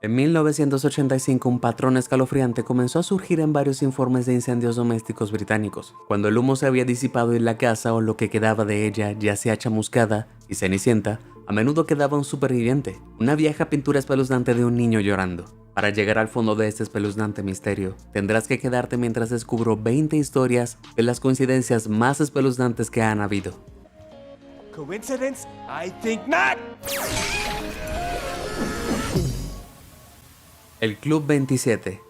En 1985, un patrón escalofriante comenzó a surgir en varios informes de incendios domésticos británicos. Cuando el humo se había disipado y la casa o lo que quedaba de ella yacía chamuscada y cenicienta, a menudo quedaba un superviviente, una vieja pintura espeluznante de un niño llorando. Para llegar al fondo de este espeluznante misterio, tendrás que quedarte mientras descubro 20 historias de las coincidencias más espeluznantes que han habido. Coincidence? I think not! El Club 27.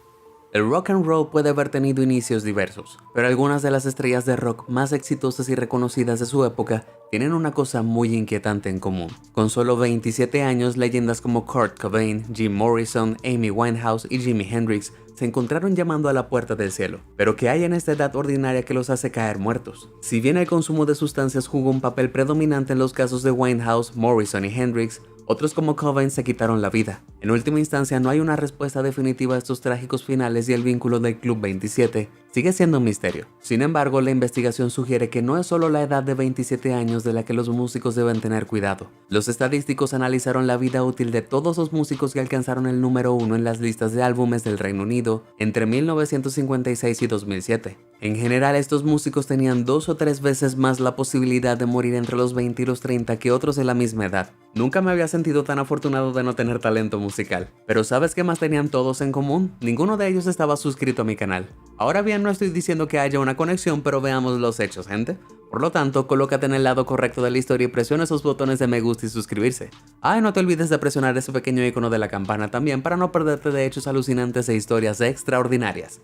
El rock and roll puede haber tenido inicios diversos, pero algunas de las estrellas de rock más exitosas y reconocidas de su época tienen una cosa muy inquietante en común. Con solo 27 años, leyendas como Kurt Cobain, Jim Morrison, Amy Winehouse y Jimi Hendrix se encontraron llamando a la puerta del cielo. Pero ¿qué hay en esta edad ordinaria que los hace caer muertos? Si bien el consumo de sustancias jugó un papel predominante en los casos de Winehouse, Morrison y Hendrix, otros como Cobain se quitaron la vida. En última instancia, no hay una respuesta definitiva a estos trágicos finales y el vínculo del Club 27 sigue siendo un misterio. Sin embargo, la investigación sugiere que no es solo la edad de 27 años de la que los músicos deben tener cuidado. Los estadísticos analizaron la vida útil de todos los músicos que alcanzaron el número 1 en las listas de álbumes del Reino Unido entre 1956 y 2007. En general, estos músicos tenían 2 o 3 veces más la posibilidad de morir entre los 20 y los 30 que otros de la misma edad. Nunca me había sentido tan afortunado de no tener talento musical. Pero ¿sabes qué más tenían todos en común? Ninguno de ellos estaba suscrito a mi canal. Ahora bien, no estoy diciendo que haya una conexión, pero veamos los hechos, gente. Por lo tanto, colócate en el lado correcto de la historia y presiona esos botones de me gusta y suscribirse. Ah, y no te olvides de presionar ese pequeño icono de la campana también para no perderte de hechos alucinantes e historias extraordinarias.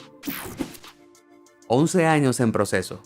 11 años en proceso.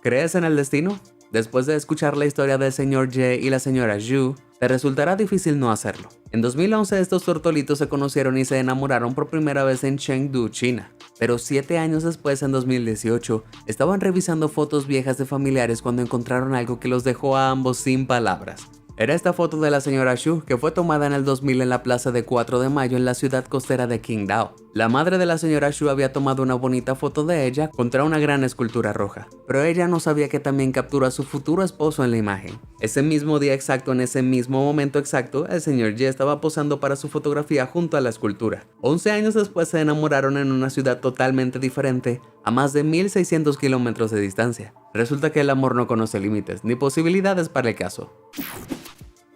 ¿Crees en el destino? Después de escuchar la historia del señor Ye y la señora Zhu, te resultará difícil no hacerlo. En 2011 estos tortolitos se conocieron y se enamoraron por primera vez en Chengdu, China. Pero 7 años después, en 2018, estaban revisando fotos viejas de familiares cuando encontraron algo que los dejó a ambos sin palabras. Era esta foto de la señora Zhu que fue tomada en el 2000 en la plaza de 4 de mayo en la ciudad costera de Qingdao. La madre de la señora Zhu había tomado una bonita foto de ella contra una gran escultura roja, pero ella no sabía que también capturó a su futuro esposo en la imagen. Ese mismo día exacto, en ese mismo momento exacto, el señor Ye estaba posando para su fotografía junto a la escultura. 11 años después se enamoraron en una ciudad totalmente diferente, a más de 1600 kilómetros de distancia. Resulta que el amor no conoce límites, ni posibilidades para el caso.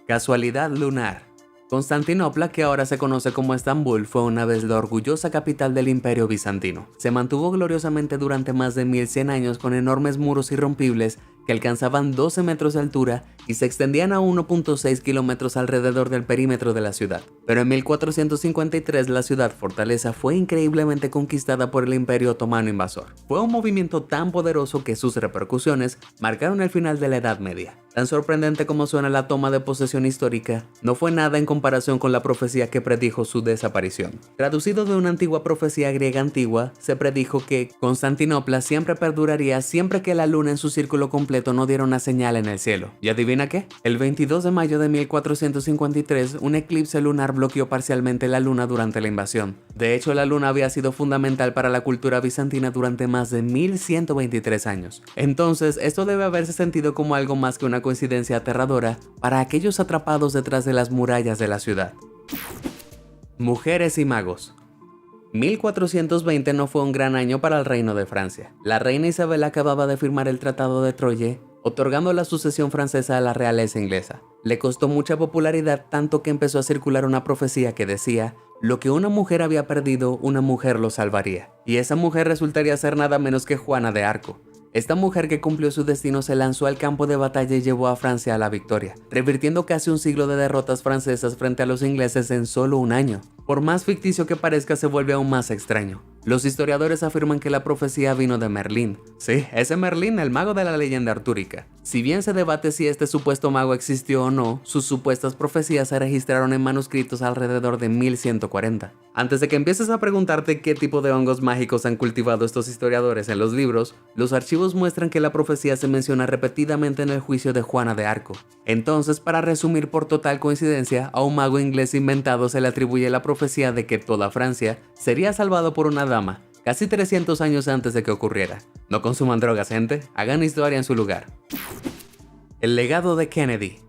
Casualidad lunar. Constantinopla, que ahora se conoce como Estambul, fue una vez la orgullosa capital del Imperio Bizantino. Se mantuvo gloriosamente durante más de 1100 años con enormes muros irrompibles que alcanzaban 12 metros de altura y se extendían a 1.6 kilómetros alrededor del perímetro de la ciudad. Pero en 1453 la ciudad fortaleza fue increíblemente conquistada por el Imperio Otomano invasor. Fue un movimiento tan poderoso que sus repercusiones marcaron el final de la Edad Media. Tan sorprendente como suena la toma de posesión histórica, no fue nada en comparación con la profecía que predijo su desaparición. Traducido de una antigua profecía griega antigua, se predijo que Constantinopla siempre perduraría siempre que la luna en su círculo completo no diera una señal en el cielo. ¿Y adivina qué? El 22 de mayo de 1453, un eclipse lunar bloqueó parcialmente la luna durante la invasión. De hecho, la luna había sido fundamental para la cultura bizantina durante más de 1123 años. Entonces, esto debe haberse sentido como algo más que una coincidencia aterradora para aquellos atrapados detrás de las murallas de la ciudad. Mujeres y magos. 1420 no fue un gran año para el reino de Francia. La reina Isabel acababa de firmar el Tratado de Troyes, otorgando la sucesión francesa a la realeza inglesa. Le costó mucha popularidad, tanto que empezó a circular una profecía que decía: lo que una mujer había perdido, una mujer lo salvaría. Y esa mujer resultaría ser nada menos que Juana de Arco. Esta mujer que cumplió su destino se lanzó al campo de batalla y llevó a Francia a la victoria, revirtiendo casi un siglo de derrotas francesas frente a los ingleses en solo un año. Por más ficticio que parezca, se vuelve aún más extraño. Los historiadores afirman que la profecía vino de Merlín. Sí, ese Merlín, el mago de la leyenda artúrica. Si bien se debate si este supuesto mago existió o no, sus supuestas profecías se registraron en manuscritos alrededor de 1140. Antes de que empieces a preguntarte qué tipo de hongos mágicos han cultivado estos historiadores en los libros, los archivos muestran que la profecía se menciona repetidamente en el juicio de Juana de Arco. Entonces, para resumir por total coincidencia, a un mago inglés inventado se le atribuye la profecía de que toda Francia sería salvado por una dama, casi 300 años antes de que ocurriera. No consuman drogas, gente, hagan historia en su lugar. El legado de Kennedy.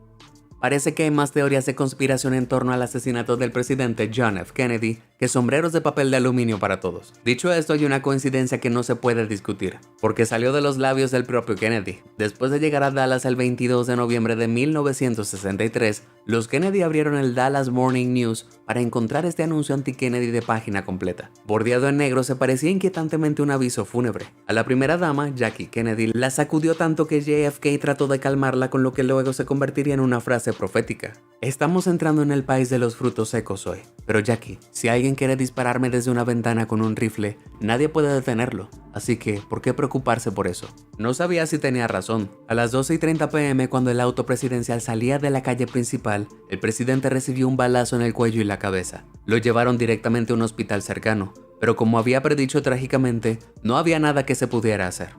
Parece que hay más teorías de conspiración en torno al asesinato del presidente John F. Kennedy que sombreros de papel de aluminio para todos. Dicho esto, hay una coincidencia que no se puede discutir, porque salió de los labios del propio Kennedy. Después de llegar a Dallas el 22 de noviembre de 1963, los Kennedy abrieron el Dallas Morning News para encontrar este anuncio anti-Kennedy de página completa. Bordeado en negro, se parecía inquietantemente un aviso fúnebre. A la primera dama, Jackie Kennedy, la sacudió tanto que JFK trató de calmarla, con lo que luego se convertiría en una frase profética. Estamos entrando en el país de los frutos secos hoy, pero Jackie, si alguien quiere dispararme desde una ventana con un rifle, nadie puede detenerlo, así que, ¿por qué preocuparse por eso? No sabía si tenía razón. A las 12:30 p.m., cuando el auto presidencial salía de la calle principal, el presidente recibió un balazo en el cuello y la cabeza. Lo llevaron directamente a un hospital cercano, pero como había predicho trágicamente, no había nada que se pudiera hacer.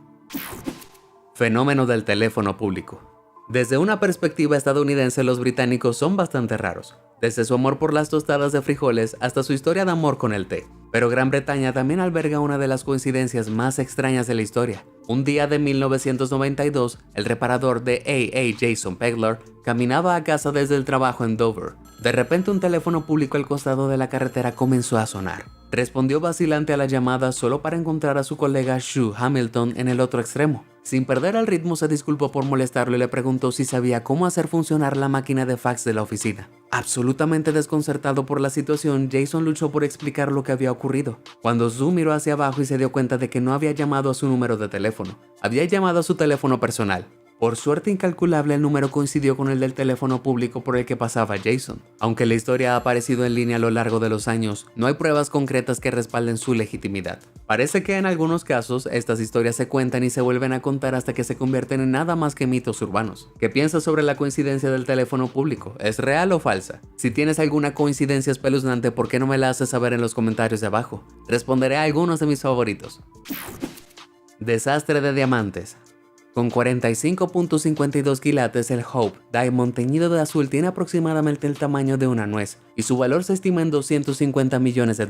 Fenómeno del teléfono público. Desde una perspectiva estadounidense, los británicos son bastante raros, desde su amor por las tostadas de frijoles hasta su historia de amor con el té. Pero Gran Bretaña también alberga una de las coincidencias más extrañas de la historia. Un día de 1992, el reparador de AA Jason Pegler caminaba a casa desde el trabajo en Dover. De repente, un teléfono público al costado de la carretera comenzó a sonar. Respondió vacilante a la llamada solo para encontrar a su colega Sue Hamilton en el otro extremo. Sin perder el ritmo, se disculpó por molestarlo y le preguntó si sabía cómo hacer funcionar la máquina de fax de la oficina. Absolutamente desconcertado por la situación, Jason luchó por explicar lo que había ocurrido. Cuando Sue miró hacia abajo y se dio cuenta de que no había llamado a su número de teléfono, había llamado a su teléfono personal. Por suerte incalculable, el número coincidió con el del teléfono público por el que pasaba Jason. Aunque la historia ha aparecido en línea a lo largo de los años, no hay pruebas concretas que respalden su legitimidad. Parece que en algunos casos, estas historias se cuentan y se vuelven a contar hasta que se convierten en nada más que mitos urbanos. ¿Qué piensas sobre la coincidencia del teléfono público? ¿Es real o falsa? Si tienes alguna coincidencia espeluznante, ¿por qué no me la haces saber en los comentarios de abajo? Responderé a algunos de mis favoritos. Desastre de diamantes. Con 45.52 quilates, el Hope Diamond teñido de azul tiene aproximadamente el tamaño de una nuez y su valor se estima en $250 millones.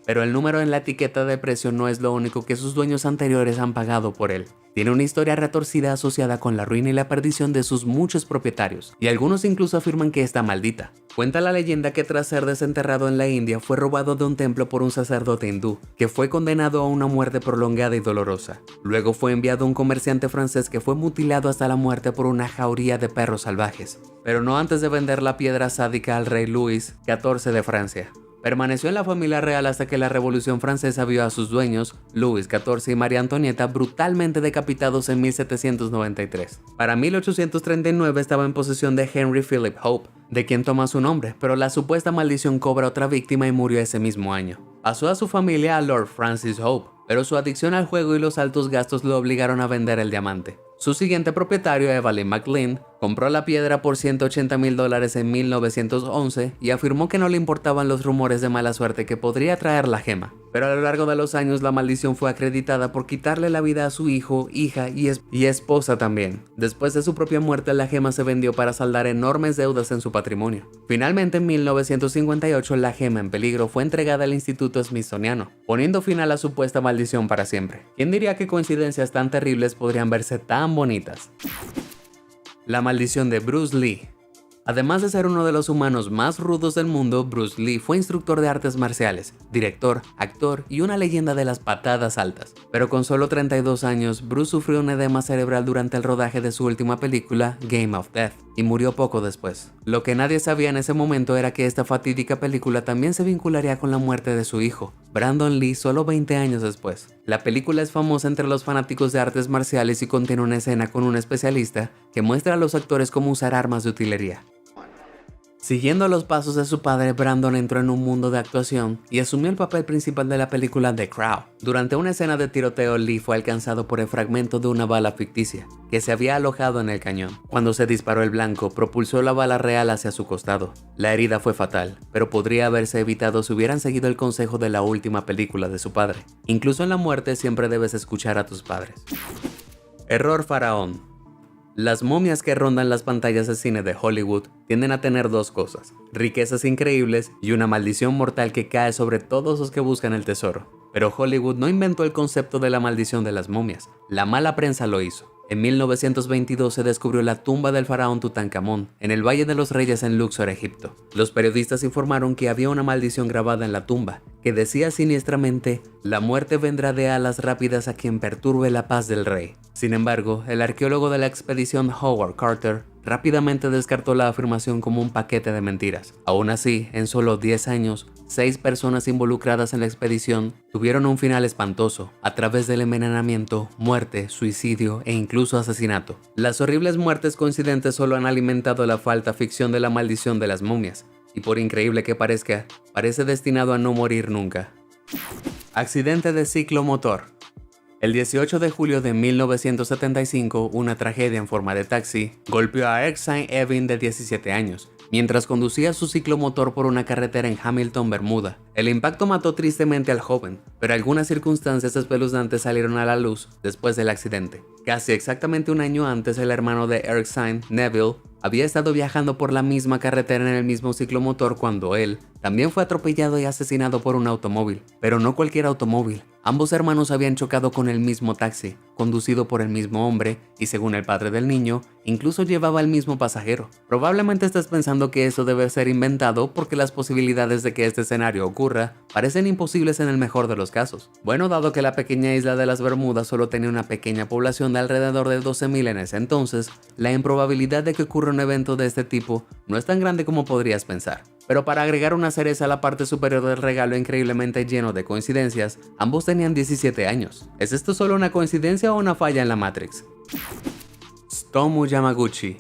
Pero el número en la etiqueta de precio no es lo único que sus dueños anteriores han pagado por él. Tiene una historia retorcida asociada con la ruina y la perdición de sus muchos propietarios, y algunos incluso afirman que está maldita. Cuenta la leyenda que tras ser desenterrado en la India fue robado de un templo por un sacerdote hindú, que fue condenado a una muerte prolongada y dolorosa. Luego fue enviado a un comerciante francés que fue mutilado hasta la muerte por una jauría de perros salvajes, pero no antes de vender la piedra sádica al rey Luis XIV de Francia. Permaneció en la familia real hasta que la Revolución Francesa vio a sus dueños, Luis XIV y María Antonieta, brutalmente decapitados en 1793. Para 1839 estaba en posesión de Henry Philip Hope, de quien toma su nombre, pero la supuesta maldición cobra otra víctima y murió ese mismo año. Pasó a su familia a Lord Francis Hope, pero su adicción al juego y los altos gastos lo obligaron a vender el diamante. Su siguiente propietario, Evelyn McLean, compró la piedra por $180,000 en 1911 y afirmó que no le importaban los rumores de mala suerte que podría traer la gema. Pero a lo largo de los años la maldición fue acreditada por quitarle la vida a su hijo, hija y esposa también. Después de su propia muerte, la gema se vendió para saldar enormes deudas en su patrimonio. Finalmente, en 1958, la gema en peligro fue entregada al Instituto Smithsoniano, poniendo fin a la supuesta maldición para siempre. ¿Quién diría que coincidencias tan terribles podrían verse tan bonitas? La maldición de Bruce Lee. Además de ser uno de los humanos más rudos del mundo, Bruce Lee fue instructor de artes marciales, director, actor y una leyenda de las patadas altas. Pero con solo 32 años, Bruce sufrió un edema cerebral durante el rodaje de su última película, Game of Death, y murió poco después. Lo que nadie sabía en ese momento era que esta fatídica película también se vincularía con la muerte de su hijo, Brandon Lee, solo 20 años después. La película es famosa entre los fanáticos de artes marciales y contiene una escena con un especialista que muestra a los actores cómo usar armas de utilería. Siguiendo los pasos de su padre, Brandon entró en un mundo de actuación y asumió el papel principal de la película The Crow. Durante una escena de tiroteo, Lee fue alcanzado por el fragmento de una bala ficticia que se había alojado en el cañón. Cuando se disparó el blanco, propulsó la bala real hacia su costado. La herida fue fatal, pero podría haberse evitado si hubieran seguido el consejo de la última película de su padre. Incluso en la muerte siempre debes escuchar a tus padres. Error faraón. Las momias que rondan las pantallas de cine de Hollywood tienden a tener dos cosas: riquezas increíbles y una maldición mortal que cae sobre todos los que buscan el tesoro. Pero Hollywood no inventó el concepto de la maldición de las momias, la mala prensa lo hizo. En 1922 se descubrió la tumba del faraón Tutankamón en el Valle de los Reyes en Luxor, Egipto. Los periodistas informaron que había una maldición grabada en la tumba, que decía siniestramente: la muerte vendrá de alas rápidas a quien perturbe la paz del rey. Sin embargo, el arqueólogo de la expedición Howard Carter rápidamente descartó la afirmación como un paquete de mentiras. Aún así, en solo 10 años, 6 personas involucradas en la expedición tuvieron un final espantoso a través del envenenamiento, muerte, suicidio e incluso asesinato. Las horribles muertes coincidentes solo han alimentado la falsa ficción de la maldición de las momias, y por increíble que parezca, parece destinado a no morir nunca. Accidente de ciclomotor. El 18 de julio de 1975, una tragedia en forma de taxi golpeó a Erskine Evin de 17 años, mientras conducía su ciclomotor por una carretera en Hamilton, Bermuda. El impacto mató tristemente al joven, pero algunas circunstancias espeluznantes salieron a la luz después del accidente. Casi exactamente un año antes, el hermano de Erskine, Neville, había estado viajando por la misma carretera en el mismo ciclomotor cuando él también fue atropellado y asesinado por un automóvil. Pero no cualquier automóvil. Ambos hermanos habían chocado con el mismo taxi, conducido por el mismo hombre, y según el padre del niño, incluso llevaba el mismo pasajero. Probablemente estés pensando que eso debe ser inventado porque las posibilidades de que este escenario ocurra parecen imposibles en el mejor de los casos. Bueno, dado que la pequeña isla de las Bermudas solo tenía una pequeña población de alrededor de 12,000 en ese entonces, la improbabilidad de que ocurra un evento de este tipo no es tan grande como podrías pensar. Pero para agregar una cereza a la parte superior del regalo increíblemente lleno de coincidencias, ambos tenían 17 años. ¿Es esto solo una coincidencia o una falla en la Matrix? Tsutomu Yamaguchi.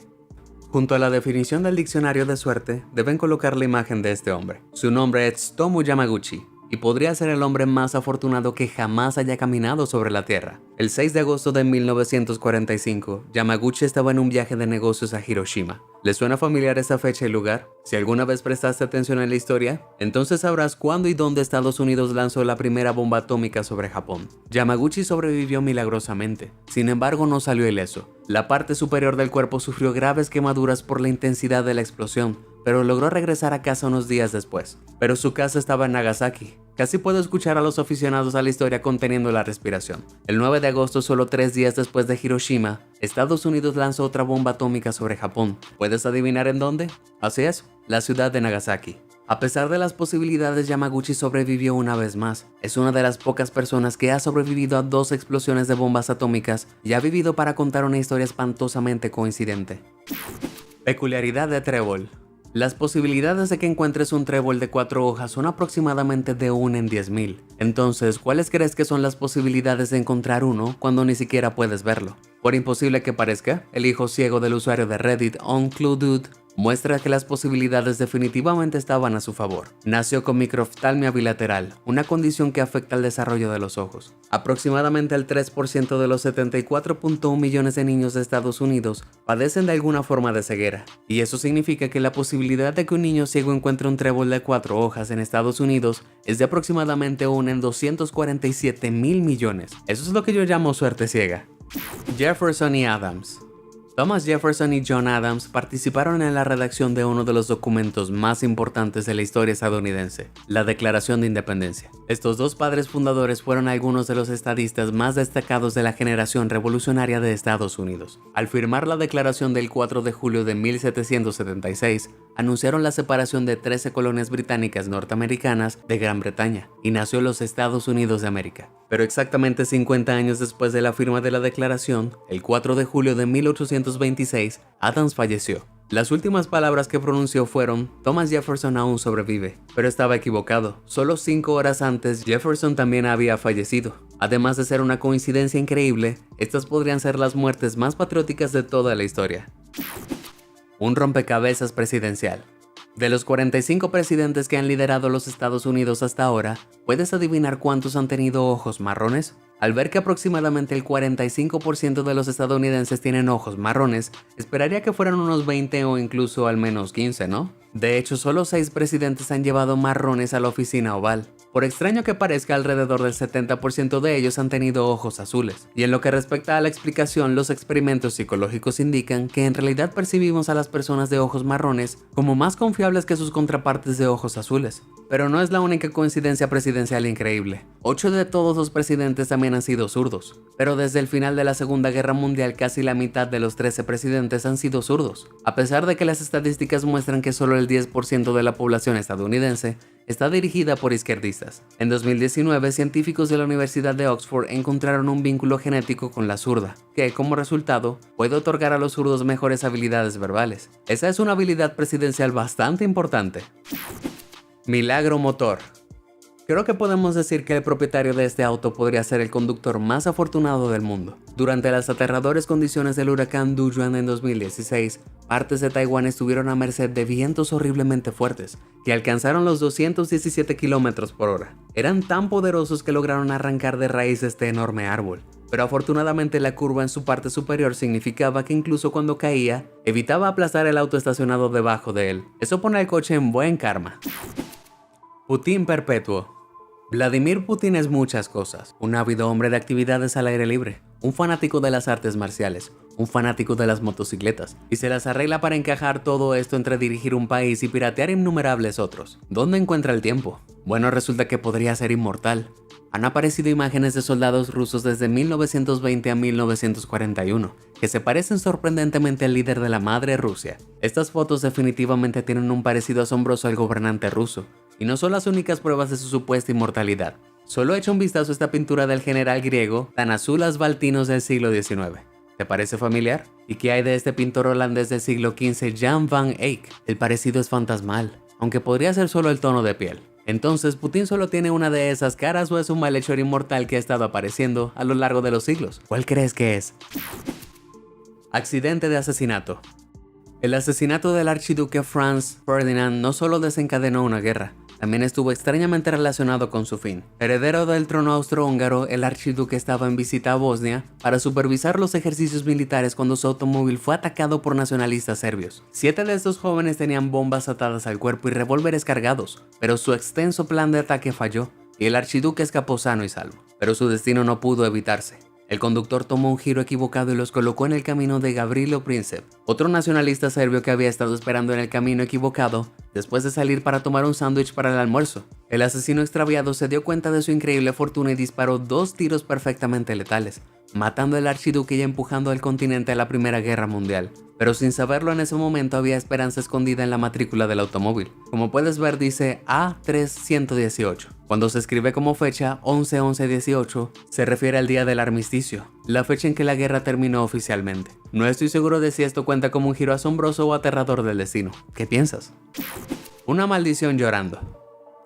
Junto a la definición del diccionario de suerte, deben colocar la imagen de este hombre. Su nombre es Tsutomu Yamaguchi, y podría ser el hombre más afortunado que jamás haya caminado sobre la Tierra. El 6 de agosto de 1945, Yamaguchi estaba en un viaje de negocios a Hiroshima. ¿Le suena familiar esa fecha y lugar? Si alguna vez prestaste atención en la historia, entonces sabrás cuándo y dónde Estados Unidos lanzó la primera bomba atómica sobre Japón. Yamaguchi sobrevivió milagrosamente, sin embargo no salió ileso. La parte superior del cuerpo sufrió graves quemaduras por la intensidad de la explosión, pero logró regresar a casa unos días después. Pero su casa estaba en Nagasaki. Casi puedo escuchar a los aficionados a la historia conteniendo la respiración. El 9 de agosto, solo 3 días después de Hiroshima, Estados Unidos lanzó otra bomba atómica sobre Japón. ¿Puedes adivinar en dónde? Así es, la ciudad de Nagasaki. A pesar de las posibilidades, Yamaguchi sobrevivió una vez más. Es una de las pocas personas que ha sobrevivido a 2 explosiones de bombas atómicas y ha vivido para contar una historia espantosamente coincidente. Peculiaridad de trébol. Las posibilidades de que encuentres un trébol de 4 hojas son aproximadamente de 1 en 10,000. Entonces, ¿cuáles crees que son las posibilidades de encontrar uno cuando ni siquiera puedes verlo? Por imposible que parezca, el hijo ciego del usuario de Reddit, OnClueDude, muestra que las posibilidades definitivamente estaban a su favor. Nació con microftalmia bilateral, una condición que afecta al desarrollo de los ojos. Aproximadamente el 3% de los 74.1 millones de niños de Estados Unidos padecen de alguna forma de ceguera, y eso significa que la posibilidad de que un niño ciego encuentre un trébol de 4 hojas en Estados Unidos es de aproximadamente 1 en 247,000 millones. Eso es lo que yo llamo suerte ciega. Jefferson y Adams. Thomas Jefferson y John Adams participaron en la redacción de uno de los documentos más importantes de la historia estadounidense, la Declaración de Independencia. Estos dos padres fundadores fueron algunos de los estadistas más destacados de la generación revolucionaria de Estados Unidos. Al firmar la declaración del 4 de julio de 1776, anunciaron la separación de 13 colonias británicas norteamericanas de Gran Bretaña, y nació los Estados Unidos de América. Pero exactamente 50 años después de la firma de la declaración, el 4 de julio de 1826, Adams falleció. Las últimas palabras que pronunció fueron: Thomas Jefferson aún sobrevive, pero estaba equivocado. Solo 5 horas antes, Jefferson también había fallecido. Además de ser una coincidencia increíble, estas podrían ser las muertes más patrióticas de toda la historia. Un rompecabezas presidencial. De los 45 presidentes que han liderado los Estados Unidos hasta ahora, ¿puedes adivinar cuántos han tenido ojos marrones? Al ver que aproximadamente el 45% de los estadounidenses tienen ojos marrones, esperaría que fueran unos 20 o incluso al menos 15, ¿no? De hecho, solo 6 presidentes han llevado marrones a la oficina oval. Por extraño que parezca, alrededor del 70% de ellos han tenido ojos azules. Y en lo que respecta a la explicación, los experimentos psicológicos indican que en realidad percibimos a las personas de ojos marrones como más confiables que sus contrapartes de ojos azules. Pero no es la única coincidencia presidencial increíble. 8 de todos los presidentes también han sido zurdos, pero desde el final de la Segunda Guerra Mundial casi la mitad de los 13 presidentes han sido zurdos, a pesar de que las estadísticas muestran que solo el 10% de la población estadounidense está dirigida por izquierdistas. En 2019, científicos de la Universidad de Oxford encontraron un vínculo genético con la zurda, que, como resultado, puede otorgar a los zurdos mejores habilidades verbales. Esa es una habilidad presidencial bastante importante. Milagro motor. Creo que podemos decir que el propietario de este auto podría ser el conductor más afortunado del mundo. Durante las aterradoras condiciones del huracán Duyuan en 2016, partes de Taiwán estuvieron a merced de vientos horriblemente fuertes, que alcanzaron los 217 km por hora. Eran tan poderosos que lograron arrancar de raíz este enorme árbol. Pero afortunadamente la curva en su parte superior significaba que incluso cuando caía, evitaba aplastar el auto estacionado debajo de él. Eso pone al coche en buen karma. Putin perpetuo. Vladimir Putin es muchas cosas: un ávido hombre de actividades al aire libre, un fanático de las artes marciales, un fanático de las motocicletas, y se las arregla para encajar todo esto entre dirigir un país y piratear innumerables otros. ¿Dónde encuentra el tiempo? Bueno, resulta que podría ser inmortal. Han aparecido imágenes de soldados rusos desde 1920 a 1941, que se parecen sorprendentemente al líder de la madre Rusia. Estas fotos definitivamente tienen un parecido asombroso al gobernante ruso, y no son las únicas pruebas de su supuesta inmortalidad. Solo echa un vistazo a esta pintura del general griego Thanasis Asvaltinos del siglo XIX. ¿Te parece familiar? ¿Y qué hay de este pintor holandés del siglo XV, Jan van Eyck? El parecido es fantasmal, aunque podría ser solo el tono de piel. Entonces, ¿Putin solo tiene una de esas caras o es un malhechor inmortal que ha estado apareciendo a lo largo de los siglos? ¿Cuál crees que es? Accidente de asesinato. El asesinato del archiduque Franz Ferdinand no solo desencadenó una guerra, también estuvo extrañamente relacionado con su fin. Heredero del trono austrohúngaro, el archiduque estaba en visita a Bosnia para supervisar los ejercicios militares cuando su automóvil fue atacado por nacionalistas serbios. 7 de estos jóvenes tenían bombas atadas al cuerpo y revólveres cargados, pero su extenso plan de ataque falló y el archiduque escapó sano y salvo. Pero su destino no pudo evitarse. El conductor tomó un giro equivocado y los colocó en el camino de Gavrilo Princip, otro nacionalista serbio que había estado esperando en el camino equivocado después de salir para tomar un sándwich para el almuerzo. El asesino extraviado se dio cuenta de su increíble fortuna y disparó 2 tiros perfectamente letales, matando al archiduque y empujando al continente a la Primera Guerra Mundial. Pero sin saberlo, en ese momento había esperanza escondida en la matrícula del automóvil. Como puedes ver, dice A3118. Cuando se escribe como fecha 11-11-18, se refiere al día del armisticio, la fecha en que la guerra terminó oficialmente. No estoy seguro de si esto cuenta como un giro asombroso o aterrador del destino. ¿Qué piensas? Una maldición llorando.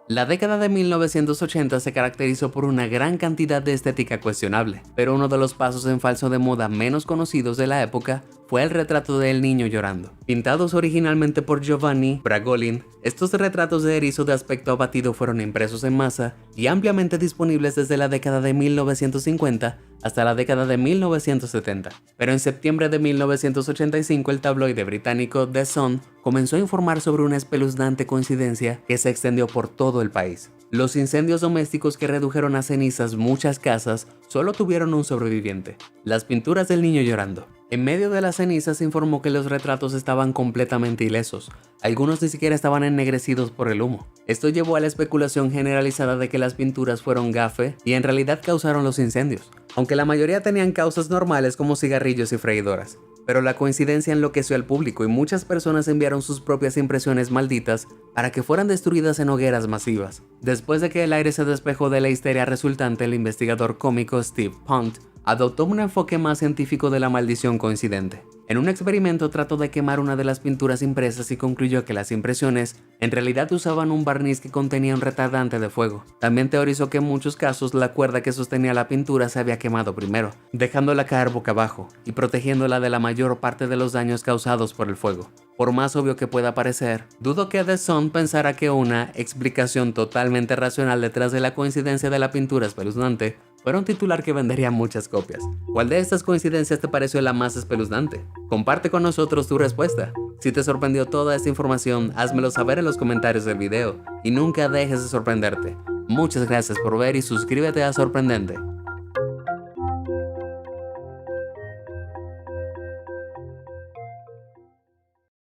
La década de 1980 se caracterizó por una gran cantidad de estética cuestionable, pero uno de los pasos en falso de moda menos conocidos de la época fue el retrato del niño llorando. Pintados originalmente por Giovanni Bragolin, estos retratos de erizo de aspecto abatido fueron impresos en masa y ampliamente disponibles desde la década de 1950 hasta la década de 1970. Pero en septiembre de 1985 el tabloide británico The Sun comenzó a informar sobre una espeluznante coincidencia que se extendió por todo el país. Los incendios domésticos que redujeron a cenizas muchas casas solo tuvieron un sobreviviente: las pinturas del niño llorando. En medio de las cenizas se informó que los retratos estaban completamente ilesos, algunos ni siquiera estaban ennegrecidos por el humo. Esto llevó a la especulación generalizada de que las pinturas fueron gafe y en realidad causaron los incendios, aunque la mayoría tenían causas normales como cigarrillos y freidoras. Pero la coincidencia enloqueció al público y muchas personas enviaron sus propias impresiones malditas para que fueran destruidas en hogueras masivas. Después de que el aire se despejó de la histeria resultante, el investigador cómico Steve Punt adoptó un enfoque más científico de la maldición coincidente. En un experimento trató de quemar una de las pinturas impresas y concluyó que las impresiones en realidad usaban un barniz que contenía un retardante de fuego. También teorizó que en muchos casos la cuerda que sostenía la pintura se había quemado primero, dejándola caer boca abajo y protegiéndola de la mayor parte de los daños causados por el fuego. Por más obvio que pueda parecer, dudo que The Sun pensara que una explicación totalmente racional detrás de la coincidencia de la pintura espeluznante fuera un titular que vendería muchas copias. ¿Cuál de estas coincidencias te pareció la más espeluznante? Comparte con nosotros tu respuesta. Si te sorprendió toda esta información, házmelo saber en los comentarios del video y nunca dejes de sorprenderte. Muchas gracias por ver y suscríbete a Sorprendente.